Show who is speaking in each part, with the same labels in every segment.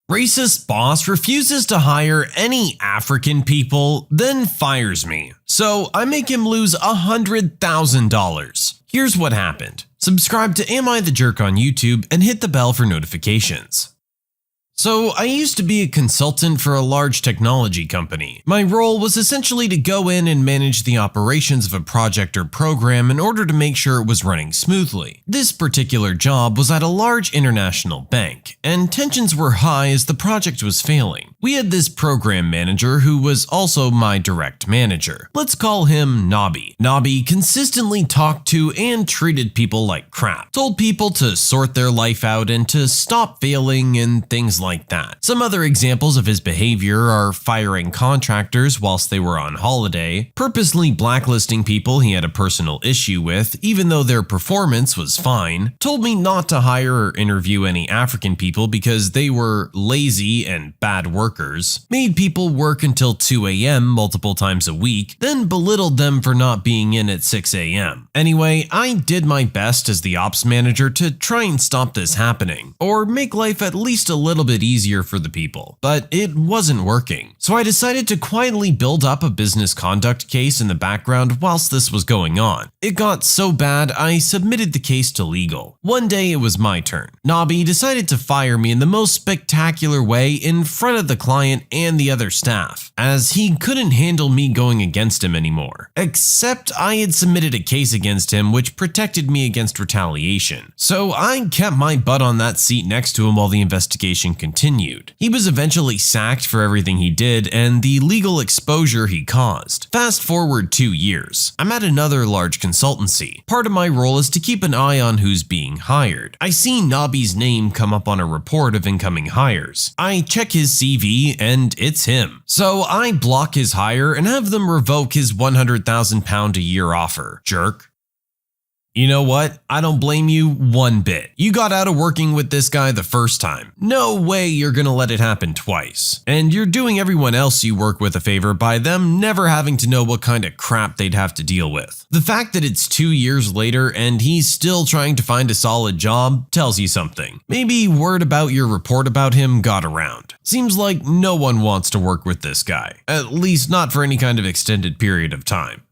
Speaker 1: Racist boss refuses to hire any African people, then fires me. So I make him lose $100,000. Here's what happened. Subscribe to Am I the Jerk on YouTube and hit the bell for notifications. So I used to be a consultant for a large technology company. My role was essentially to go in and manage the operations of a project or program in order to make sure it was running smoothly. This particular job was at a large international bank, and tensions were high as the project was failing. We had this program manager who was also my direct manager. Let's call him Nobby. Nobby consistently talked to and treated people like crap. Told people to sort their life out and to stop failing and things like that. Some other examples of his behavior are firing contractors whilst they were on holiday, purposely blacklisting people he had a personal issue with even though their performance was fine, told me not to hire or interview any African people because they were lazy and bad workers, made people work until 2 a.m. multiple times a week, then belittled them for not being in at 6 a.m. Anyway, I did my best as the ops manager to try and stop this happening, or make life at least a little bit easier for the people, but it wasn't working. So I decided to quietly build up a business conduct case in the background whilst this was going on. It got so bad I submitted the case to legal. One day it was my turn. Nobby decided to fire me in the most spectacular way in front of the client and the other staff, as he couldn't handle me going against him anymore. Except I had submitted a case against him which protected me against retaliation. So I kept my butt on that seat next to him while the investigation continued. He was eventually sacked for everything he did and the legal exposure he caused. Fast forward 2 years. I'm at another large consultancy. Part of my role is to keep an eye on who's being hired. I see Nobby's name come up on a report of incoming hires. I check his CV and it's him. So I block his hire and have them revoke his £100,000 a year offer. Jerk. You know what? I don't blame you one bit. You got out of working with this guy the first time. No way you're gonna let it happen twice. And you're doing everyone else you work with a favor by them never having to know what kind of crap they'd have to deal with. The fact that it's 2 years later and he's still trying to find a solid job tells you something. Maybe word about your report about him got around. Seems like no one wants to work with this guy. At least not for any kind of extended period of time.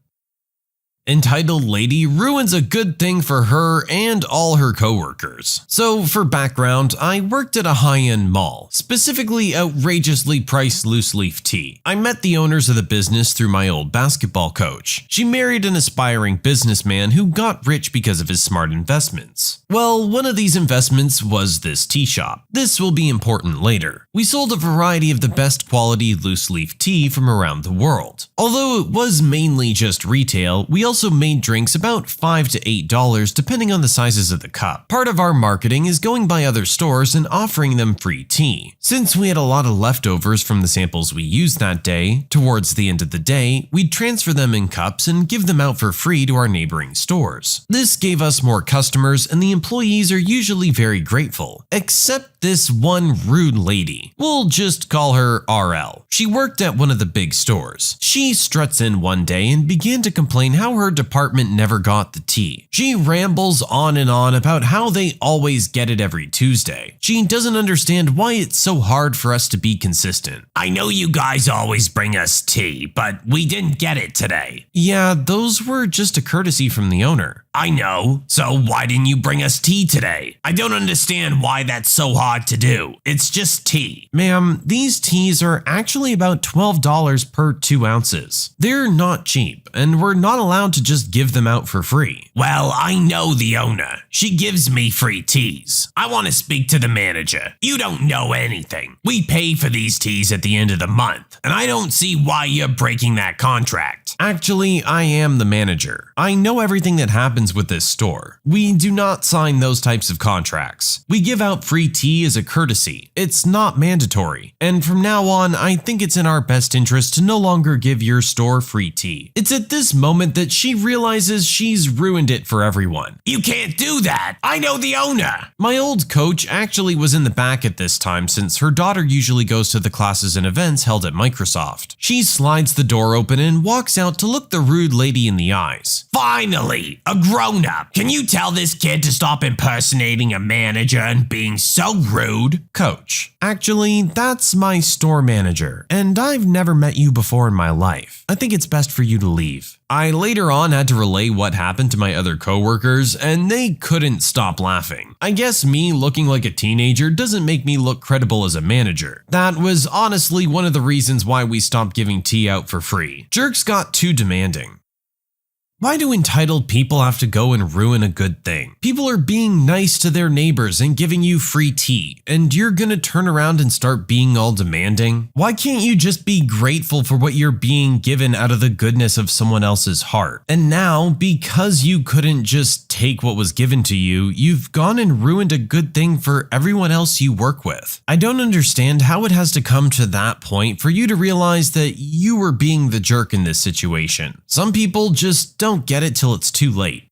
Speaker 1: Entitled lady ruins a good thing for her and all her coworkers. So for background, I worked at a high-end mall, specifically outrageously priced loose leaf tea. I met the owners of the business through my old basketball coach. She married an aspiring businessman who got rich because of his smart investments. Well, one of these investments was this tea shop. This will be important later. We sold a variety of the best quality loose leaf tea from around the world. Although it was mainly just retail, we also made drinks about $5 to $8 depending on the sizes of the cup. Part of our marketing is going by other stores and offering them free tea. Since we had a lot of leftovers from the samples we used that day, towards the end of the day, we'd transfer them in cups and give them out for free to our neighboring stores. This gave us more customers and the employees are usually very grateful, except this one rude lady. We'll just call her RL. She worked at one of the big stores. She struts in one day and began to complain how her department never got the tea. She rambles on and on about how they always get it every Tuesday. She doesn't understand why it's so hard for us to be consistent.
Speaker 2: I know you guys always bring us tea, but we didn't get it today.
Speaker 1: Yeah, those were just a courtesy from the owner.
Speaker 2: I know, so why didn't you bring us tea today? I don't understand why that's so hard to do. It's just tea.
Speaker 1: Ma'am, these teas are actually about $12 per 2 ounces. They're not cheap, and we're not allowed to just give them out for free.
Speaker 2: Well, I know the owner. She gives me free teas. I want to speak to the manager. You don't know anything. We pay for these teas at the end of the month, and I don't see why you're breaking that contract.
Speaker 1: Actually, I am the manager. I know everything that happens with this store. We do not sign those types of contracts. We give out free tea as a courtesy. It's not mandatory. And from now on, I think it's in our best interest to no longer give your store free tea. It's at this moment that she realizes she's ruined it for everyone.
Speaker 2: You can't do that. I know the owner.
Speaker 1: My old coach actually was in the back at this time since her daughter usually goes to the classes and events held at Microsoft. She slides the door open and walks out out to look the rude lady in the eyes.
Speaker 2: Finally, a grown-up. Can you tell this kid to stop impersonating a manager and being so rude?
Speaker 1: Coach, actually, that's my store manager, and I've never met you before in my life. I think it's best for you to leave. I later on had to relay what happened to my other coworkers, and they couldn't stop laughing. I guess me looking like a teenager doesn't make me look credible as a manager. That was honestly one of the reasons why we stopped giving tea out for free. Jerks got too demanding. Why do entitled people have to go and ruin a good thing? People are being nice to their neighbors and giving you free tea, and you're gonna turn around and start being all demanding? Why can't you just be grateful for what you're being given out of the goodness of someone else's heart? And now, because you couldn't just take what was given to you, you've gone and ruined a good thing for everyone else you work with. I don't understand how it has to come to that point for you to realize that you were being the jerk in this situation. Some people just don't get it till it's too late.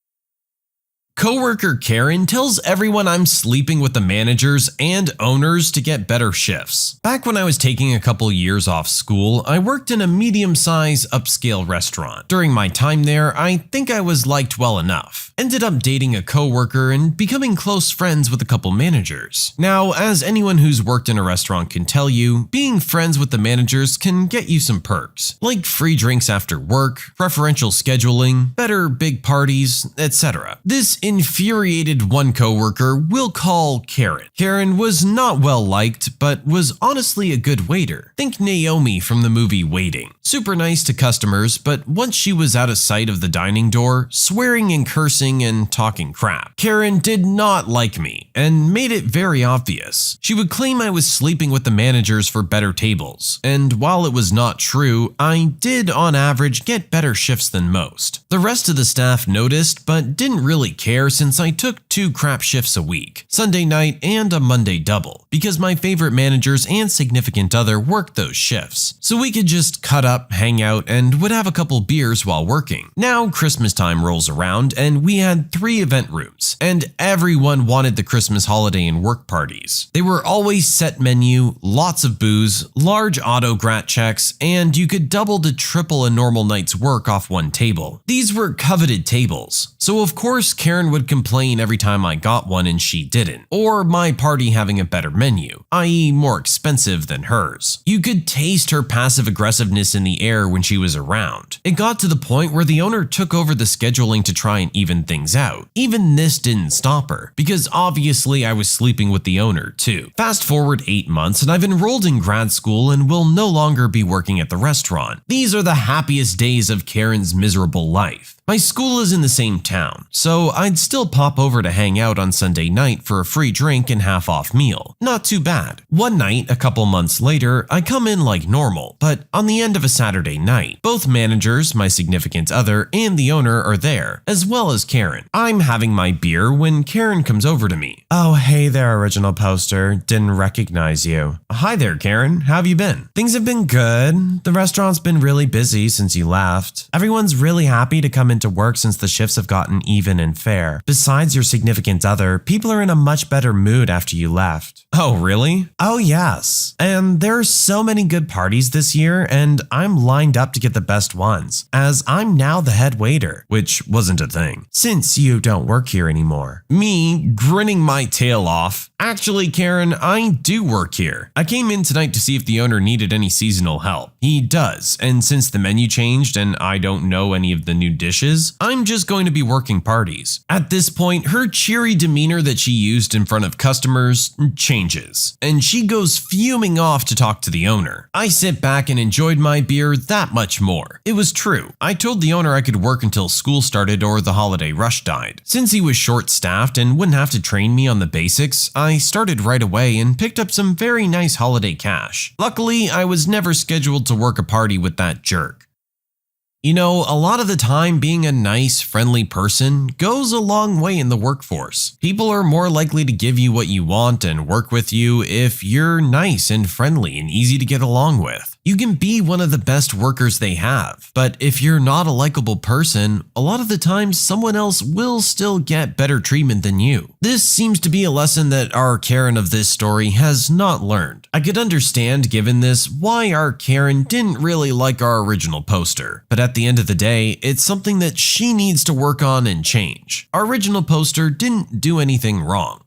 Speaker 1: Coworker Karen tells everyone I'm sleeping with the managers and owners to get better shifts. Back when I was taking a couple years off school, I worked in a medium-sized upscale restaurant. During my time there, I think I was liked well enough. Ended up dating a coworker and becoming close friends with a couple managers. Now, as anyone who's worked in a restaurant can tell you, being friends with the managers can get you some perks, like free drinks after work, preferential scheduling, better big parties, etc. This infuriated one coworker we'll call Karen. Karen was not well liked, but was honestly a good waiter. Think Naomi from the movie Waiting. Super nice to customers, but once she was out of sight of the dining door, swearing and cursing and talking crap. Karen did not like me and made it very obvious. She would claim I was sleeping with the managers for better tables, and while it was not true, I did on average get better shifts than most. The rest of the staff noticed, but didn't really care since I took 2 crap shifts a week, Sunday night and a Monday double, because my favorite managers and significant other worked those shifts, so we could just cut up, hang out, and would have a couple beers while working. Now Christmas time rolls around and we had 3 event rooms, and everyone wanted the Christmas holiday and work parties. They were always set menu, lots of booze, large auto-grat checks, and you could double to triple a normal night's work off one table. These were coveted tables, so of course Karen would complain every time I got one and she didn't, or my party having a better menu, i.e. more expensive than hers. You could taste her passive aggressiveness in the air when she was around. It got to the point where the owner took over the scheduling to try and even things out. Even this didn't stop her, because obviously I was sleeping with the owner too. Fast forward 8 months and I've enrolled in grad school and will no longer be working at the restaurant. These are the happiest days of Karen's miserable life. My school is in the same town, so I'd still pop over to hang out on Sunday night for a free drink and half-off meal. Not too bad. One night, a couple months later, I come in like normal, but on the end of a Saturday night, both managers, my significant other, and the owner are there, as well as Karen. I'm having my beer when Karen comes over to me. "Oh, hey there, original poster. Didn't recognize you." "Hi there, Karen. How have you been?" "Things have been good. The restaurant's been really busy since you left. Everyone's really happy to come into work since the shifts have gotten even and fair. Besides your significant other, people are in a much better mood after you left." "Oh, really?" "Oh, yes. And there are so many good parties this year, and I'm lined up to get the best ones, as I'm now the head waiter," which wasn't a thing, since you don't work here anymore. Me, grinning my tail off. "Actually, Karen, I do work here. I came in tonight to see if the owner needed any seasonal help. He does, and since the menu changed and I don't know any of the new dishes, I'm just going to be working parties." At this point, her cheery demeanor that she used in front of customers changes, and she goes fuming off to talk to the owner. I sit back and enjoyed my beer that much more. It was true. I told the owner I could work until school started or the holiday rush died. Since he was short-staffed and wouldn't have to train me on the basics, I started right away and picked up some very nice holiday cash. Luckily, I was never scheduled to work a party with that jerk. You know, a lot of the time being a nice, friendly person goes a long way in the workforce. People are more likely to give you what you want and work with you if you're nice and friendly and easy to get along with. You can be one of the best workers they have, but if you're not a likable person, a lot of the time someone else will still get better treatment than you. This seems to be a lesson that our Karen of this story has not learned. I could understand, given this, why our Karen didn't really like our original poster, but at the end of the day, it's something that she needs to work on and change. Our original poster didn't do anything wrong.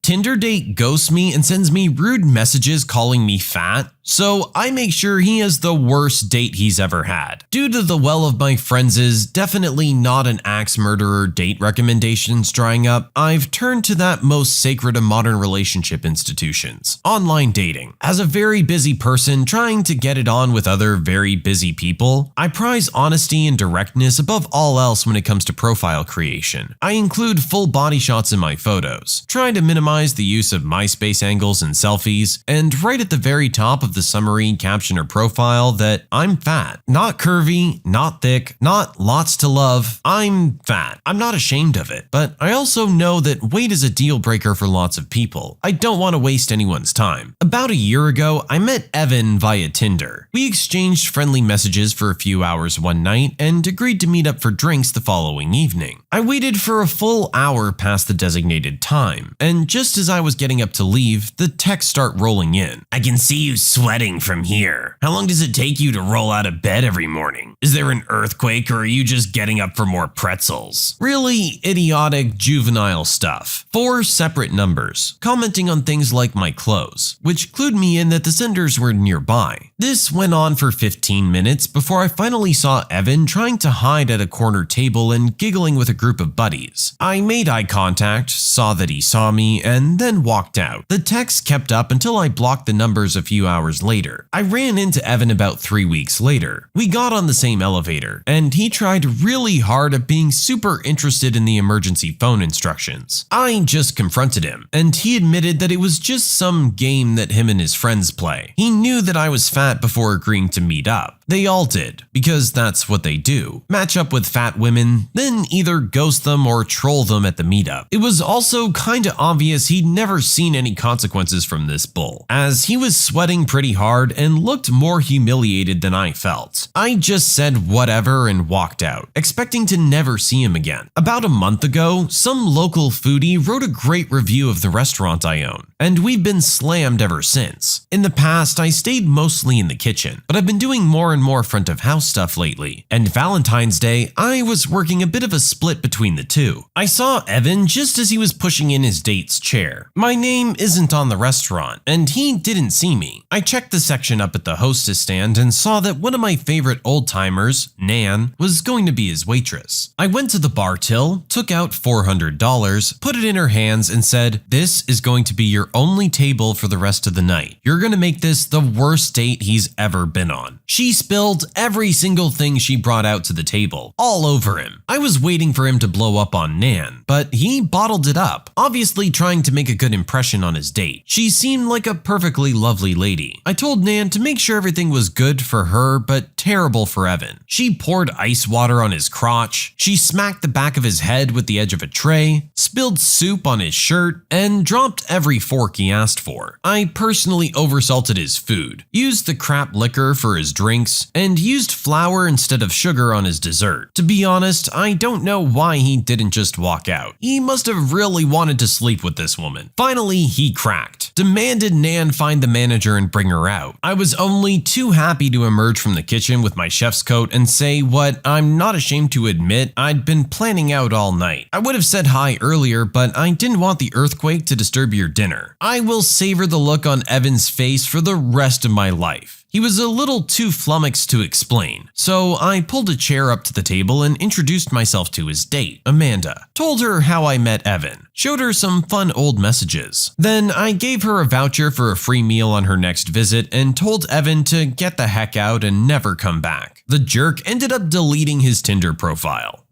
Speaker 1: Tinder date ghosts me and sends me rude messages calling me fat, so I make sure he has the worst date he's ever had. Due to the well of my friends' definitely not an axe murderer date recommendations drying up, I've turned to that most sacred of modern relationship institutions, online dating. As a very busy person trying to get it on with other very busy people, I prize honesty and directness above all else when it comes to profile creation. I include full body shots in my photos, trying to minimize the use of MySpace angles and selfies, and right at the very top of the summary caption or profile that I'm fat. Not curvy, not thick, not lots to love. I'm fat. I'm not ashamed of it, but I also know that weight is a deal breaker for lots of people. I don't want to waste anyone's time. About a year ago, I met Evan via Tinder. We exchanged friendly messages for a few hours one night and agreed to meet up for drinks the following evening. I waited for a full hour past the designated time, and just as I was getting up to leave, the texts start rolling in.
Speaker 2: I can see you sweating from here. How long does it take you to roll out of bed every morning? Is there an earthquake or are you just getting up for more pretzels?
Speaker 1: Really idiotic juvenile stuff. 4 separate numbers, commenting on things like my clothes, which clued me in that the senders were nearby. This went on for 15 minutes before I finally saw Evan trying to hide at a corner table and giggling with a group of buddies. I made eye contact, saw that he saw me, and then walked out. The text kept up until I blocked the numbers a few hours later. I ran into Evan about 3 weeks later. We got on the same elevator, and he tried really hard at being super interested in the emergency phone instructions. I just confronted him, and he admitted that it was just some game that him and his friends play. He knew that I was fat before agreeing to meet up. They all did, because that's what they do. Match up with fat women, then either ghost them or troll them at the meetup. It was also kinda obvious he'd never seen any consequences from this bull, as he was sweating pretty hard and looked more humiliated than I felt. I just said whatever and walked out, expecting to never see him again. About a month ago, some local foodie wrote a great review of the restaurant I own, and we've been slammed ever since. In the past, I stayed mostly in the kitchen, but I've been doing more and more front of house stuff lately, and Valentine's Day, I was working a bit of a split between the two. I saw Evan just as he was pushing in his date's chair. My name isn't on the restaurant, and he didn't see me. I checked the section up at the hostess stand and saw that one of my favorite old-timers, Nan, was going to be his waitress. I went to the bar till, took out $400, put it in her hands and said, "This is going to be your only table for the rest of the night. You're gonna make this the worst date he's ever been on." She spilled every single thing she brought out to the table, all over him. I was waiting for him to blow up on Nan, but he bottled it up, obviously trying to make a good impression on his date. She seemed like a perfectly lovely lady. I told Nan to make sure everything was good for her, but terrible for Evan. She poured ice water on his crotch, she smacked the back of his head with the edge of a tray, spilled soup on his shirt, and dropped every fork he asked for. I personally oversalted his food, used the crap liquor for his drinks, and used flour instead of sugar on his dessert. To be honest, I don't know why he didn't just walk out. He must have really wanted to sleep with this woman. Finally, he cracked, demanded Nan find the manager and bring her out. I was only too happy to emerge from the kitchen with my chef's coat and say what I'm not ashamed to admit I'd been planning out all night. I would have said hi earlier, but I didn't want the earthquake to disturb your dinner. I will savor the look on Evan's face for the rest of my life. He was a little too flummoxed to explain, so I pulled a chair up to the table and introduced myself to his date, Amanda. Told her how I met Evan, showed her some fun old messages. Then I gave her a voucher for a free meal on her next visit and told Evan to get the heck out and never come back. The jerk ended up deleting his Tinder profile.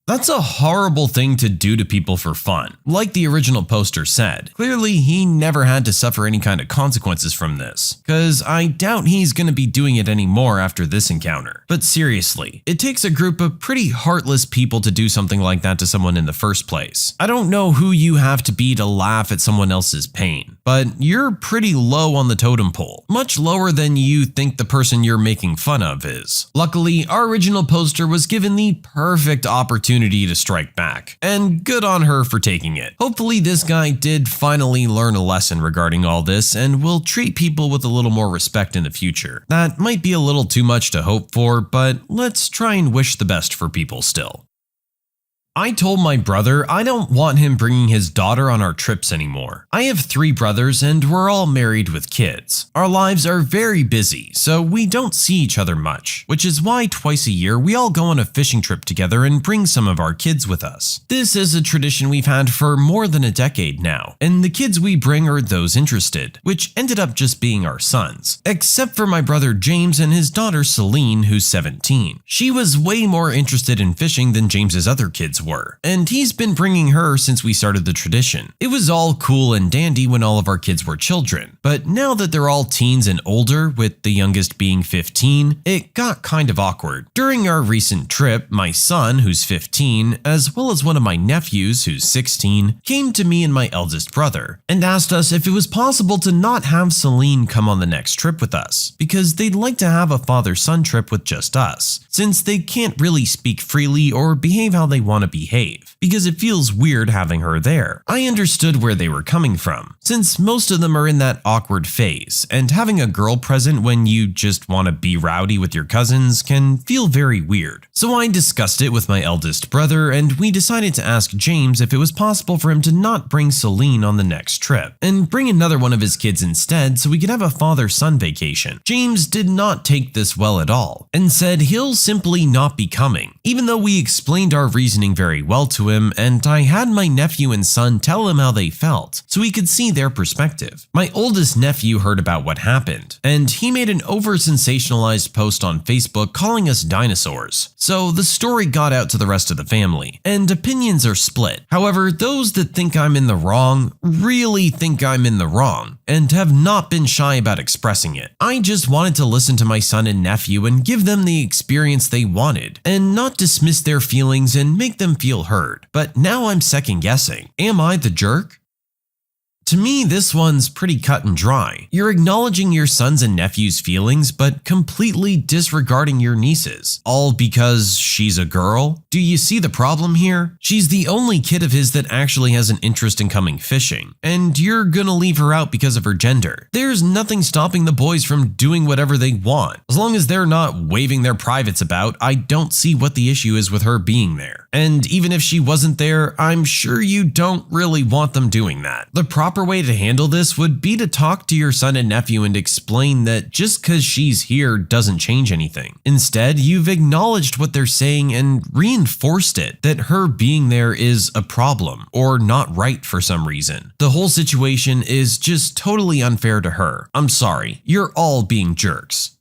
Speaker 1: That's a horrible thing to do to people for fun. Like the original poster said, clearly he never had to suffer any kind of consequences from this, cause I doubt he's gonna be doing it anymore after this encounter. But seriously, it takes a group of pretty heartless people to do something like that to someone in the first place. I don't know who you have to be to laugh at someone else's pain, but you're pretty low on the totem pole, much lower than you think the person you're making fun of is. Luckily, our original poster was given the perfect opportunity to strike back, and good on her for taking it. Hopefully this guy did finally learn a lesson regarding all this and will treat people with a little more respect in the future. That might be a little too much to hope for, but let's try and wish the best for people still. I told my brother I don't want him bringing his daughter on our trips anymore. I have 3 brothers and we're all married with kids. Our lives are very busy, so we don't see each other much, which is why twice a year we all go on a fishing trip together and bring some of our kids with us. This is a tradition we've had for more than a decade now, and the kids we bring are those interested, which ended up just being our sons. Except for my brother James and his daughter Celine, who's 17. She was way more interested in fishing than James's other kids were, and he's been bringing her since we started the tradition. It was all cool and dandy when all of our kids were children, but now that they're all teens and older, with the youngest being 15, it got kind of awkward. During our recent trip, my son, who's 15, as well as one of my nephews, who's 16, came to me and my eldest brother and asked us if it was possible to not have Celine come on the next trip with us, because they'd like to have a father-son trip with just us, since they can't really speak freely or behave how they want to behave, because it feels weird having her there. I understood where they were coming from, since most of them are in that awkward phase, and having a girl present when you just want to be rowdy with your cousins can feel very weird. So I discussed it with my eldest brother, and we decided to ask James if it was possible for him to not bring Celine on the next trip, and bring another one of his kids instead so we could have a father-son vacation. James did not take this well at all, and said he'll simply not be coming, even though we explained our reasoning very well to him, and I had my nephew and son tell him how they felt, so he could see their perspective. My oldest nephew heard about what happened, and he made an over-sensationalized post on Facebook calling us dinosaurs. So the story got out to the rest of the family, and opinions are split. However, those that think I'm in the wrong really think I'm in the wrong, and have not been shy about expressing it. I just wanted to listen to my son and nephew and give them the experience they wanted, and not dismiss their feelings and make them feel heard. But now I'm second guessing. Am I the jerk? To me, this one's pretty cut and dry. You're acknowledging your sons and nephews' feelings, but completely disregarding your niece's, all because she's a girl? Do you see the problem here? She's the only kid of his that actually has an interest in coming fishing, and you're gonna leave her out because of her gender. There's nothing stopping the boys from doing whatever they want. As long as they're not waving their privates about, I don't see what the issue is with her being there. And even if she wasn't there, I'm sure you don't really want them doing that. The proper way to handle this would be to talk to your son and nephew and explain that just because she's here doesn't change anything. Instead, you've acknowledged what they're saying and reinforced it, that her being there is a problem or not right for some reason. The whole situation is just totally unfair to her. I'm sorry, you're all being jerks.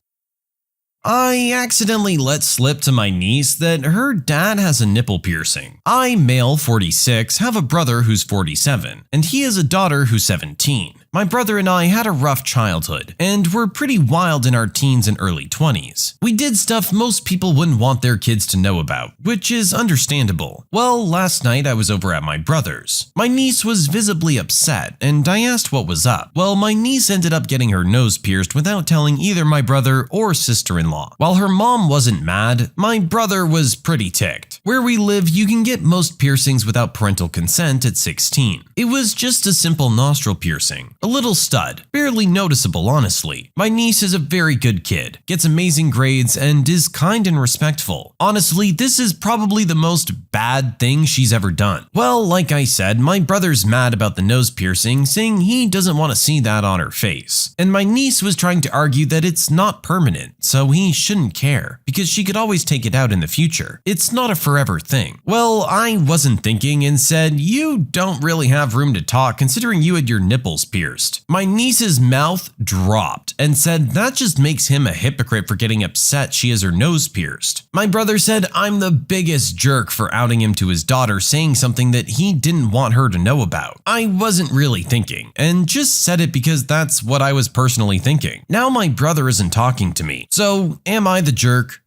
Speaker 1: I accidentally let slip to my niece that her dad has a nipple piercing. I, male 46, have a brother who's 47, and he has a daughter who's 17. My brother and I had a rough childhood, and were pretty wild in our teens and early 20s. We did stuff most people wouldn't want their kids to know about, which is understandable. Well, last night I was over at my brother's. My niece was visibly upset, and I asked what was up. Well, my niece ended up getting her nose pierced without telling either my brother or sister-in-law. While her mom wasn't mad, my brother was pretty ticked. Where we live, you can get most piercings without parental consent at 16. It was just a simple nostril piercing. A little stud, barely noticeable honestly. My niece is a very good kid, gets amazing grades, and is kind and respectful. Honestly, this is probably the most bad thing she's ever done. Well, like I said, my brother's mad about the nose piercing, saying he doesn't want to see that on her face. And my niece was trying to argue that it's not permanent, so he shouldn't care, because she could always take it out in the future. It's not a forever thing. Well, I wasn't thinking and said, you don't really have room to talk considering you had your nipples pierced. My niece's mouth dropped and said that just makes him a hypocrite for getting upset she has her nose pierced. My brother said I'm the biggest jerk for outing him to his daughter, saying something that he didn't want her to know about. I wasn't really thinking, and just said it because that's what I was personally thinking. Now my brother isn't talking to me, so am I the jerk?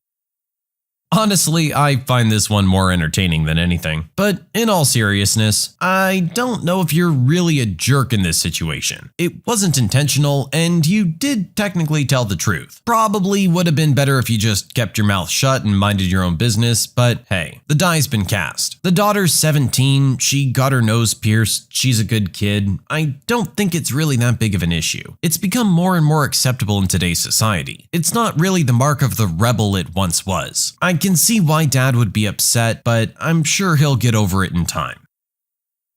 Speaker 1: Honestly, I find this one more entertaining than anything. But in all seriousness, I don't know if you're really a jerk in this situation. It wasn't intentional, and you did technically tell the truth. Probably would have been better if you just kept your mouth shut and minded your own business, but hey, the die's been cast. The daughter's 17, she got her nose pierced, she's a good kid. I don't think it's really that big of an issue. It's become more and more acceptable in today's society. It's not really the mark of the rebel it once was. I can see why Dad would be upset, but I'm sure he'll get over it in time.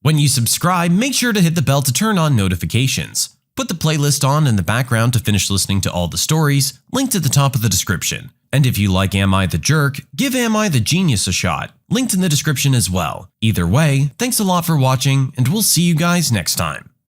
Speaker 1: When you subscribe, make sure to hit the bell to turn on notifications. Put the playlist on in the background to finish listening to all the stories, linked at the top of the description. And if you like Am I the Jerk, give Am I the Genius a shot, linked in the description as well. Either way, thanks a lot for watching, and we'll see you guys next time.